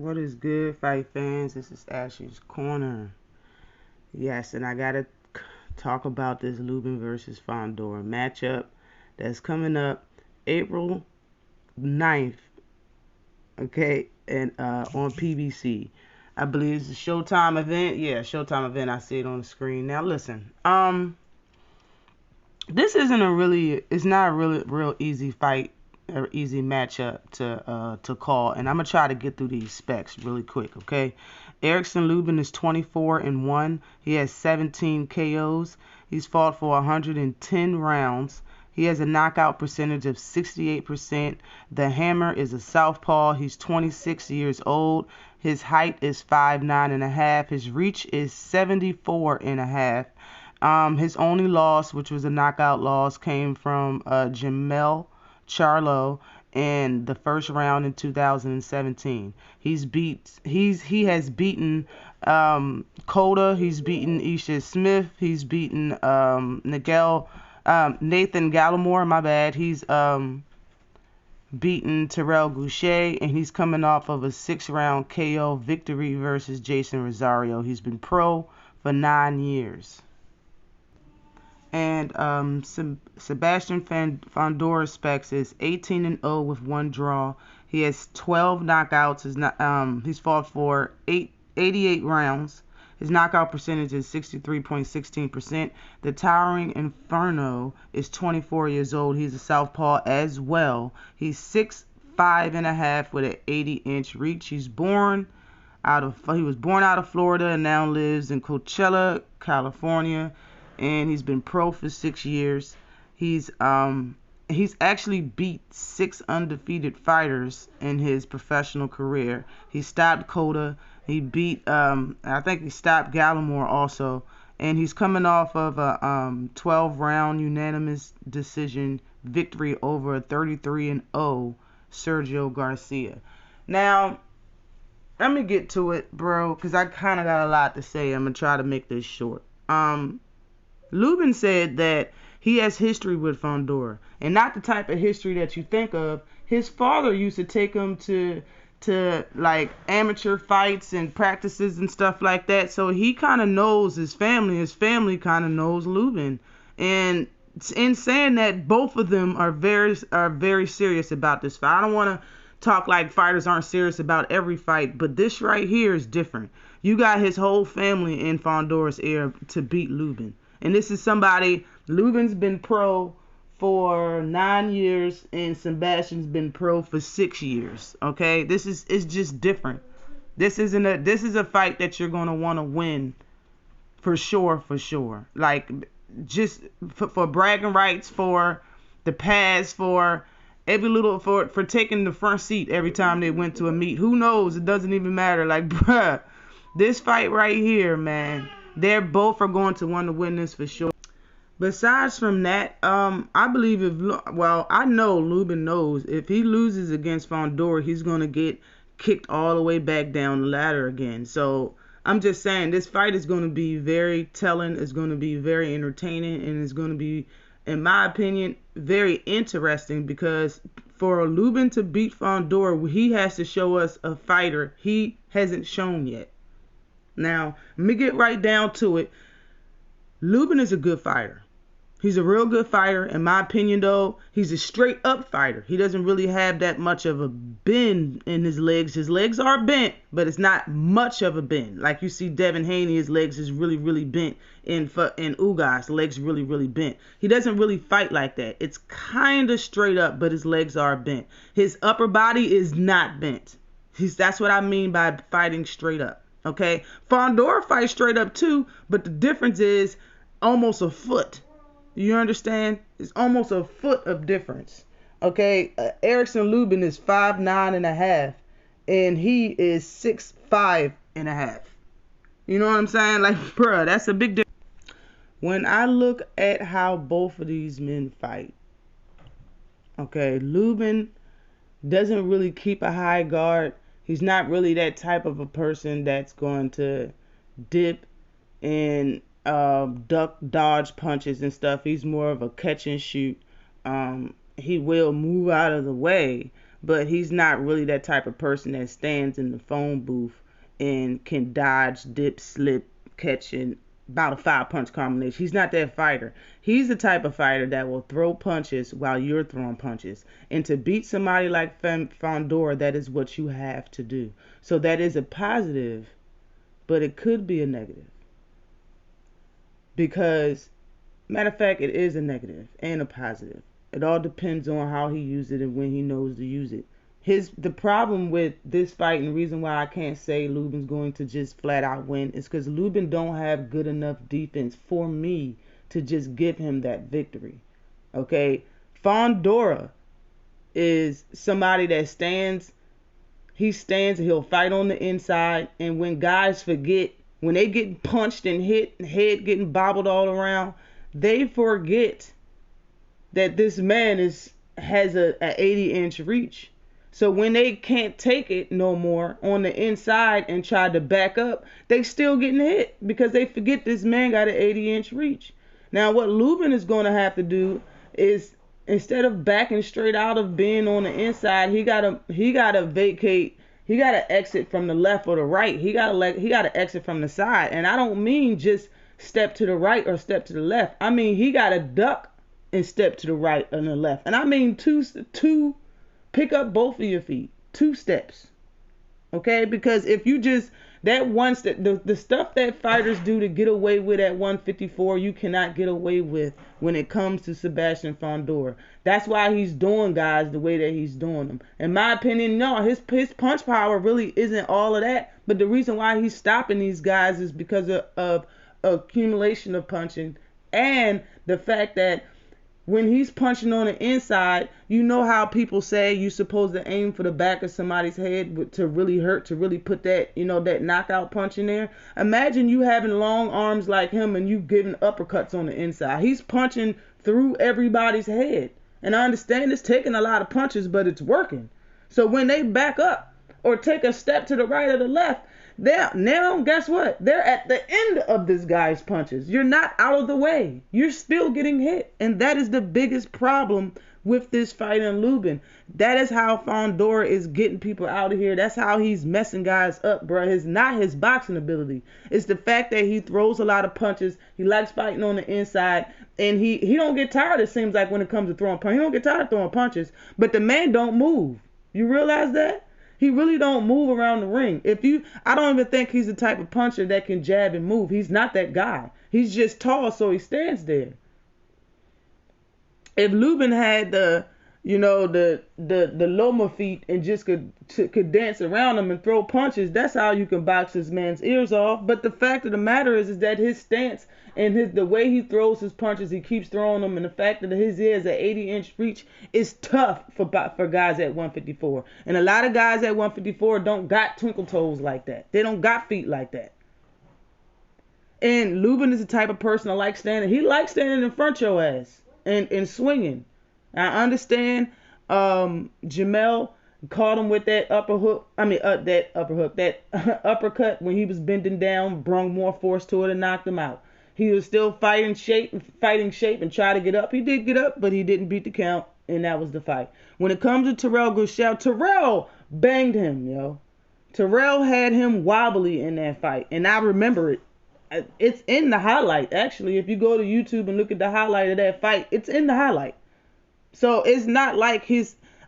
What is good, fight fans? This is Ashley's Corner. Yes, and I gotta talk about this Lubin versus Fundora matchup that's coming up April 9th, okay, and on PBC. I believe it's a Showtime event. Yeah, Showtime event. I see it on the screen. Now listen, this isn't a really, it's not a really real easy fight or easy matchup to call, and I'm gonna try to get through these specs really quick, okay? Erickson Lubin is 24-1. He has 17 KOs. He's fought for 110 rounds. He has a knockout percentage of 68%. The hammer is a southpaw. He's 26 years old. His height is 5'9.5". His reach is 74.5. His only loss, which was a knockout loss, came from Jamel Charlo in the first round in 2017. He has beaten Coda. He's beaten Isha Smith. He's beaten Nathan Gallimore. My bad. He's beaten Terrell Goucher, and he's coming off of a 6-round KO victory versus Jason Rosario. He's been pro for 9 years. And Sebastian Fundora specs is 18-0 with 1 draw. He has 12 knockouts. He's fought for 88 rounds. His knockout percentage is 63.16%. The Towering Inferno is 24 years old. He's a southpaw as well. He's 6'5.5" with an 80-inch reach. He was born out of Florida and now lives in Coachella, California. And he's been pro for 6 years. He's actually beat 6 undefeated fighters in his professional career. He stopped Coda. He beat I think he stopped Gallimore also. And he's coming off of a 12-round unanimous decision victory over a 33-0 Sergio Garcia. Now, let me get to it, bro, because I kind of got a lot to say. I'm going to try to make this short. Lubin said that he has history with Fundora, and not the type of history that you think of. His father used to take him to like amateur fights and practices and stuff like that, so he kind of knows his family. His family kind of knows Lubin, and in saying that, both of them are very serious about this fight. I don't want to talk like fighters aren't serious about every fight, but this right here is different. You got his whole family in Fundora's ear to beat Lubin. And this is somebody, Lubin's been pro for 9 years and Sebastian's been pro for 6 years. Okay? It's just different. This is a fight that you're gonna want to win for sure. Like, just for bragging rights, for the pass, for every little, for taking the front seat every time they went to a meet. Who knows? It doesn't even matter. Like, bruh, this fight right here, man, they're both are going to want to win this for sure. Besides from that, I believe I know Lubin knows if he loses against Fundora, he's going to get kicked all the way back down the ladder again. So I'm just saying this fight is going to be very telling. It's going to be very entertaining, and it's going to be, in my opinion, very interesting, because for Lubin to beat Fundora, he has to show us a fighter he hasn't shown yet. Now, let me get right down to it. Lubin is a good fighter. He's a real good fighter. In my opinion, though, he's a straight-up fighter. He doesn't really have that much of a bend in his legs. His legs are bent, but it's not much of a bend. Like you see Devin Haney, his legs is really bent. In Ugas, legs really bent. He doesn't really fight like that. It's kind of straight up, but his legs are bent. His upper body is not bent. That's what I mean by fighting straight up. Okay, Fundora fights straight up too, but the difference is almost a foot. You understand? It's almost a foot of difference. Okay, Erickson Lubin is 5'9.5", and he is 6'5.5". You know what I'm saying? Like, bruh, that's a big difference. When I look at how both of these men fight, okay, Lubin doesn't really keep a high guard. He's not really that type of a person that's going to dip and duck, dodge punches and stuff. He's more of a catch and shoot. He will move out of the way, but he's not really that type of person that stands in the phone booth and can dodge, dip, slip, catch in about a 5 punch combination. He's not that fighter. He's the type of fighter that will throw punches while you're throwing punches. And to beat somebody like Fundora, that is what you have to do. So that is a positive, but it could be a negative. Because, matter of fact, it is a negative and a positive. It all depends on how he uses it and when he knows to use it. The problem with this fight, and the reason why I can't say Lubin's going to just flat out win, is because Lubin don't have good enough defense for me to just give him that victory. Okay, Fundora is somebody that stands. He stands and he'll fight on the inside. And when guys forget, when they get punched and hit, head getting bobbled all around, they forget that this man has a 80-inch reach. So when they can't take it no more on the inside and try to back up, they still getting hit because they forget this man got an 80-inch reach. Now what Lubin is going to have to do is, instead of backing straight out of being on the inside, he gotta vacate. He gotta exit from the left or the right. He gotta exit from the side. And I don't mean just step to the right or step to the left. I mean he gotta duck and step to the right and the left. And I mean two. Pick up both of your feet. 2 steps. Okay? Because if you just, that one step, the stuff that fighters do to get away with at 154, you cannot get away with when it comes to Sebastian Fundora. That's why he's doing guys the way that he's doing them. In my opinion, no, his punch power really isn't all of that. But the reason why he's stopping these guys is because of accumulation of punching and the fact that when he's punching on the inside, you know how people say you're supposed to aim for the back of somebody's head to really hurt, to really put that, that knockout punch in there. Imagine you having long arms like him and you giving uppercuts on the inside. He's punching through everybody's head. And I understand it's taking a lot of punches, but it's working. So when they back up or take a step to the right or the left, now guess what? They're at the end of this guy's punches. You're not out of the way. You're still getting hit. And that is the biggest problem with this fight in Lubin. That is how Fundora is getting people out of here. That's how he's messing guys up, bro. It's not his boxing ability. It's the fact that he throws a lot of punches. He likes fighting on the inside. And he don't get tired, it seems like, when it comes to throwing punches. He don't get tired of throwing punches. But the man don't move. You realize that? He really don't move around the ring. I don't even think he's the type of puncher that can jab and move. He's not that guy. He's just tall, so he stands there. If Lubin had the Loma feet and just could dance around him and throw punches, that's how you can box this man's ears off. But the fact of the matter is that his stance and the way he throws his punches, he keeps throwing them, and the fact that his ears at 80-inch reach is tough for guys at 154. And a lot of guys at 154 don't got twinkle toes like that. They don't got feet like that. And Lubin is the type of person that likes standing. He likes standing in front of your ass and swinging. I understand Jamel caught him with that uppercut when he was bending down, brung more force to it and knocked him out. He was still fighting shape and tried to get up. He did get up, but he didn't beat the count, and that was the fight. When it comes to Terrell Gushel, Terrell banged him, yo. Terrell had him wobbly in that fight, and I remember it. It's in the highlight, actually. If you go to YouTube and look at the highlight of that fight, it's in the highlight. So it's not like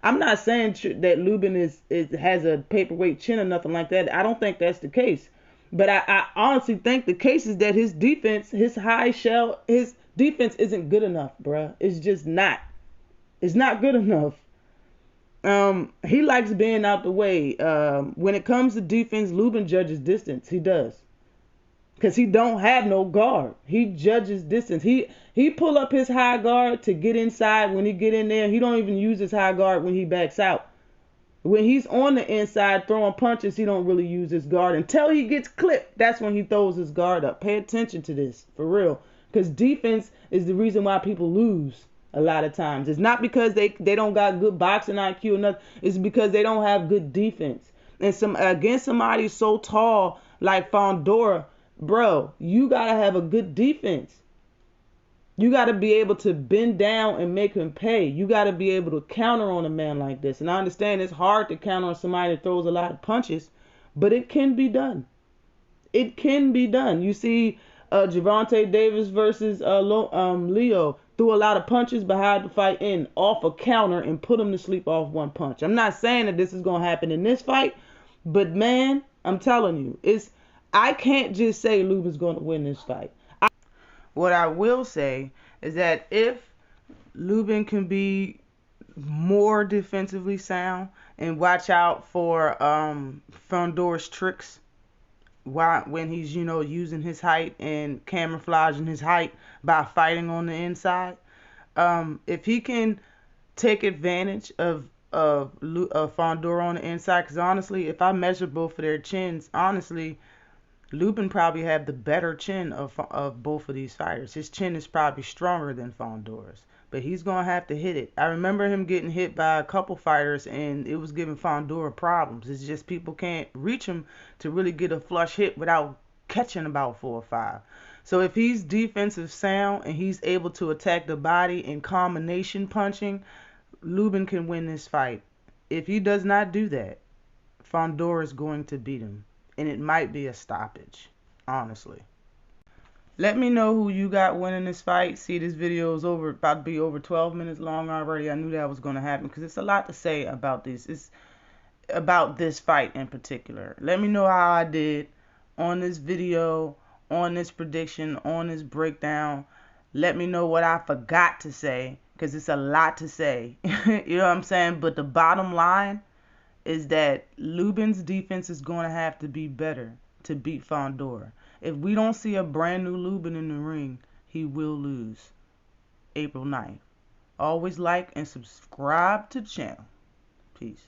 I'm not saying that Lubin has a paperweight chin or nothing like that. I don't think that's the case. But I honestly think the case is that his defense, his defense isn't good enough, bruh. It's just not. It's not good enough. He likes being out the way. When it comes to defense, Lubin judges distance. He does. Because he don't have no guard. He judges distance. He pull up his high guard to get inside. When he get in there, he don't even use his high guard when he backs out. When he's on the inside throwing punches, he don't really use his guard. Until he gets clipped, that's when he throws his guard up. Pay attention to this, for real. Because defense is the reason why people lose a lot of times. It's not because they don't got good boxing IQ or nothing. It's because they don't have good defense. And against somebody so tall like Fundora, bro, you got to have a good defense. You got to be able to bend down and make him pay. You got to be able to counter on a man like this. And I understand it's hard to counter on somebody that throws a lot of punches, but it can be done. It can be done. You see, Gervonta Davis versus Leo threw a lot of punches but had to fight in off a counter and put him to sleep off one punch. I'm not saying that this is gonna happen in this fight, but man, I'm telling you, I can't just say Lubin's gonna win this fight. What I will say is that if Lubin can be more defensively sound and watch out for Fundora's tricks when he's using his height and camouflaging his height by fighting on the inside. If he can take advantage of Fundora on the inside, because honestly, if I measure both of their chins, honestly, Lubin probably had the better chin of both of these fighters. His chin is probably stronger than Fundora's, but he's gonna have to hit it. I remember him getting hit by a couple fighters, and it was giving Fundora problems. It's just people can't reach him to really get a flush hit without catching about 4 or 5. So if he's defensive sound and he's able to attack the body in combination punching, Lubin can win this fight. If he does not do that, Fundora is going to beat him. And it might be a stoppage, honestly. Let me know who you got winning this fight. See, this video is about to be over 12 minutes long already. I knew that was going to happen because it's a lot to say about this. It's about this fight in particular. Let me know how I did on this video, on this prediction, on this breakdown. Let me know what I forgot to say because it's a lot to say. You know what I'm saying? But the bottom line is that Lubin's defense is going to have to be better to beat Fundora. If we don't see a brand new Lubin in the ring, he will lose April 9th. Always like and subscribe to the channel. Peace.